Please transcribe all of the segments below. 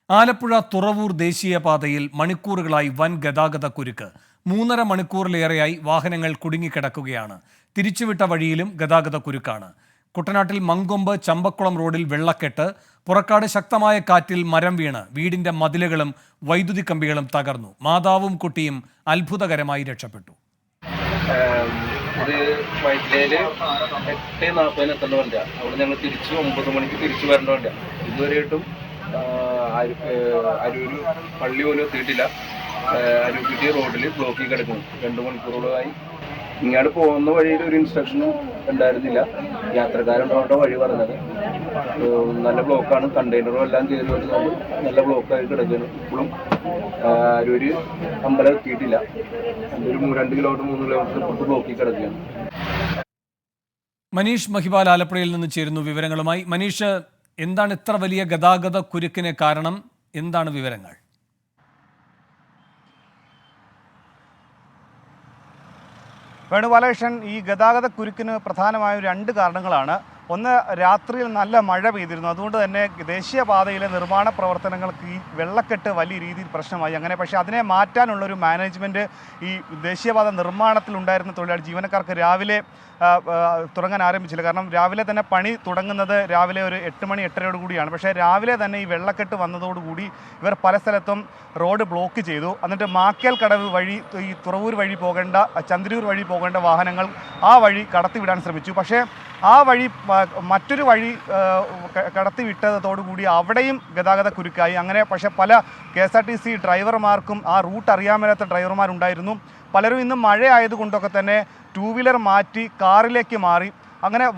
ആലപ്പുഴ തുറവൂർ ദേശീയപാതയിൽ മണിക്കൂറുകളായി വൻ ഗതാഗത കുരുക്ക്. 3.5 മണിക്കൂറിലേറെയായി വാഹനങ്ങൾ കുടുങ്ങിക്കിടക്കുകയാണ്. തിരിച്ചുവിട്ട വഴിയിലും ഗതാഗത കുരുക്കാണ്. കുട്ടനാട്ടിൽ മങ്കൊമ്പ് ചമ്പക്കുളം റോഡിൽ വെള്ളക്കെട്ട്. പുറക്കാട് ശക്തമായ കാറ്റിൽ മരം വീണ് വീടിന്റെ മതിലുകളും വൈദ്യുതി കമ്പികളും തകർന്നു. മാതാവും കുട്ടിയും അത്ഭുതകരമായി രക്ഷപ്പെട്ടു. ഇത് വൈറ്റിലയില് 8:40 എത്തേണ്ട വണ്ടിയാണ്. അവിടെ ഞങ്ങൾ തിരിച്ച് 9 മണിക്ക് തിരിച്ചു വരേണ്ട വണ്ടിയാണ്. ഇതുവരെയായിട്ടും അരൂര് പള്ളി പോലും എത്തിയിട്ടില്ല. അരൂക്കുറ്റി റോഡിൽ ബ്ലോക്കിൽ കിടക്കുന്നു. 2 മണിക്കൂറുകളായി. ഇങ്ങോട്ട് പോകുന്ന വഴിയിൽ ഒരു ഇൻസ്ട്രക്ഷനും ഉണ്ടായിരുന്നില്ല. യാത്രക്കാരുണ്ടോട്ടെ വഴി പറഞ്ഞത്. നല്ല ബ്ലോക്കാണ്. കണ്ടെയ്നറും എല്ലാം കയറി വരുന്നത് നല്ല ബ്ലോക്കായി കിടക്കുന്നു. ഇപ്പോഴും അരൂര് അമ്പലം എത്തിയിട്ടില്ല. ഒരു 2 കിലോമീറ്റർ 3 കിലോമീറ്റർ പുറത്ത് ബ്ലോക്കിൽ കിടക്കുകയാണ്. മനീഷ് മഹിപാൽ ആലപ്പുഴയിൽ നിന്ന് ചേരുന്നു വിവരങ്ങളുമായി. മനീഷ്, എന്താണ് ഇത്ര വലിയ ഗതാഗത കുരുക്കിന് കാരണം? എന്താണ് വിവരങ്ങൾ? വേണുബാലകൃഷ്ണൻ, ഈ ഗതാഗത കുരുക്കിന് പ്രധാനമായും 2 കാരണങ്ങളാണ്. ഒന്ന്, രാത്രിയിൽ നല്ല മഴ പെയ്തിരുന്നു. അതുകൊണ്ട് തന്നെ ദേശീയപാതയിലെ നിർമ്മാണ പ്രവർത്തനങ്ങൾക്ക് ഈ വെള്ളക്കെട്ട് വലിയ രീതിയിൽ പ്രശ്നമായി. പക്ഷേ അതിനെ മാറ്റാനുള്ളൊരു മാനേജ്മെൻറ്റ് ഈ ദേശീയപാത നിർമ്മാണത്തിലുണ്ടായിരുന്ന തൊഴിലാളി ജീവനക്കാർക്ക് രാവിലെ തുടങ്ങാൻ ആരംഭിച്ചില്ല. കാരണം രാവിലെ തന്നെ പണി തുടങ്ങുന്നത് രാവിലെ ഒരു 8 മണി 8:30 കൂടിയാണ്. പക്ഷേ രാവിലെ തന്നെ ഈ വെള്ളക്കെട്ട് വന്നതോടുകൂടി ഇവർ പല സ്ഥലത്തും റോഡ് ബ്ലോക്ക് ചെയ്തു. എന്നിട്ട് മാക്കേൽ കടവ് വഴി ഈ തുറവൂർ വഴി പോകേണ്ട, ചന്ദ്രൂർ വഴി പോകേണ്ട വാഹനങ്ങൾ ആ വഴി കടത്തിവിടാൻ ശ്രമിച്ചു. പക്ഷേ ആ വഴി മറ്റൊരു വഴി കടത്തിവിട്ടതോടുകൂടി അവിടെയും ഗതാഗത കുരുക്കായി. പക്ഷേ പല KSRTC ഡ്രൈവർമാർക്കും ആ റൂട്ട് അറിയാൻ മേലാത്ത ഡ്രൈവർമാരുണ്ടായിരുന്നു. പലരും ഇന്ന് മഴ ആയതുകൊണ്ടൊക്കെ തന്നെ 2 വീലർ മാറ്റി കാറിലേക്ക് മാറി.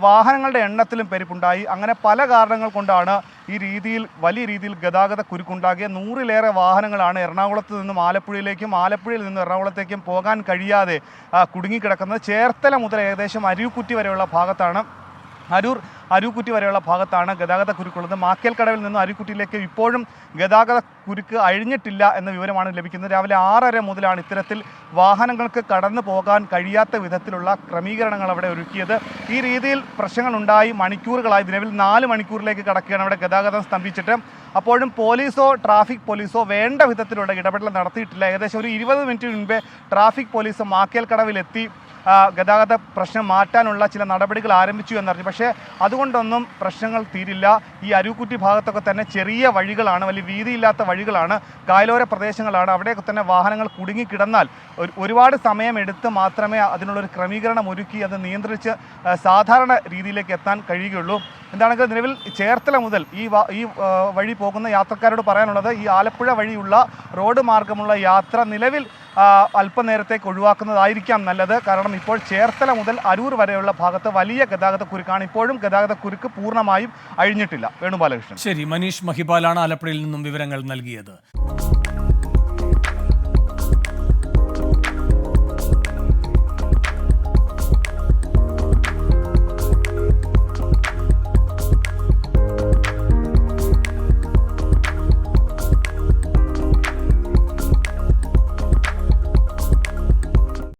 വാഹനങ്ങളുടെ എണ്ണത്തിലും പെരുപ്പുണ്ടായി. പല കാരണങ്ങൾ കൊണ്ടാണ് വലിയ രീതിയിൽ ഗതാഗത കുരുക്കുണ്ടാകിയ 100-ലേറെ വാഹനങ്ങളാണ് എറണാകുളത്ത് നിന്നും ആലപ്പുഴയിലേക്കും ആലപ്പുഴയിൽ നിന്നും എറണാകുളത്തേക്കും പോകാൻ കഴിയാതെ കുടുങ്ങിക്കിടക്കുന്നത്. ചേർത്തല മുതൽ ഏകദേശം അരൂക്കുറ്റി വരെയുള്ള ഭാഗത്താണ് അരൂക്കുറ്റി വരെയുള്ള ഭാഗത്താണ് ഗതാഗത കുരുക്കുള്ളത്. മാക്കേൽ കടവിൽ നിന്ന് അരൂക്കുറ്റിയിലേക്ക് ഇപ്പോഴും ഗതാഗത കുരുക്ക് അഴിഞ്ഞിട്ടില്ല എന്ന വിവരമാണ് ലഭിക്കുന്നത്. രാവിലെ 6:30 മുതലാണ് ഇത്തരത്തിൽ വാഹനങ്ങൾക്ക് കടന്നു പോകാൻ കഴിയാത്ത വിധത്തിലുള്ള ക്രമീകരണങ്ങൾ അവിടെ ഒരുക്കിയത്. ഈ രീതിയിൽ പ്രശ്നങ്ങളുണ്ടായി മണിക്കൂറുകളായി. നിലവിൽ 4 മണിക്കൂറിലേക്ക് കടക്കുകയാണ് അവിടെ ഗതാഗതം സ്തംഭിച്ചിട്ട്. അപ്പോഴും പോലീസോ ട്രാഫിക് പോലീസോ വേണ്ട വിധത്തിലുള്ള ഇടപെടൽ നടത്തിയിട്ടില്ല. ഏകദേശം ഒരു 20 മിനിറ്റ് മുൻപേ ട്രാഫിക് പോലീസ് മാക്കേൽ കടവിലെത്തി ഗതാഗത പ്രശ്നം മാറ്റാനുള്ള ചില നടപടികൾ ആരംഭിച്ചു എന്നറിഞ്ഞു. പക്ഷേ അതുകൊണ്ടൊന്നും പ്രശ്നങ്ങൾ തീരില്ല. ഈ അരൂക്കുറ്റി ഭാഗത്തൊക്കെ തന്നെ ചെറിയ വഴികളാണ്, വലിയ വീതിയില്ലാത്ത വഴികളാണ്, കായലോര പ്രദേശങ്ങളാണ്. അവിടെയൊക്കെ തന്നെ വാഹനങ്ങൾ കുടുങ്ങിക്കിടന്നാൽ ഒരുപാട് സമയമെടുത്ത് മാത്രമേ അതിനുള്ളൊരു ക്രമീകരണം ഒരുക്കി അത് നിയന്ത്രിച്ച് സാധാരണ രീതിയിലേക്ക് എത്താൻ കഴിയുകയുള്ളൂ. എന്താണെങ്കിൽ നിലവിൽ ചേർത്തല മുതൽ ഈ വഴി പോകുന്ന യാത്രക്കാരോട് പറയാനുള്ളത്, ഈ ആലപ്പുഴ വഴിയുള്ള റോഡ് മാർഗമുള്ള യാത്ര നിലവിൽ അല്പനേരത്തേക്ക് ഒഴിവാക്കുന്നതായിരിക്കാം നല്ലത്. കാരണം ഇപ്പോൾ ചേർത്തല മുതൽ അരൂർ വരെയുള്ള ഭാഗത്ത് വലിയ ഗതാഗത കുരുക്കാണ്. ഇപ്പോഴും ഗതാഗത കുരുക്ക് പൂർണ്ണമായും അഴിഞ്ഞിട്ടില്ല. വേണുബാലകൃഷ്ണൻ. ശരി, മനീഷ് മഹിപാലാണ് ആലപ്പുഴയിൽ നിന്നും വിവരങ്ങൾ നൽകിയത്.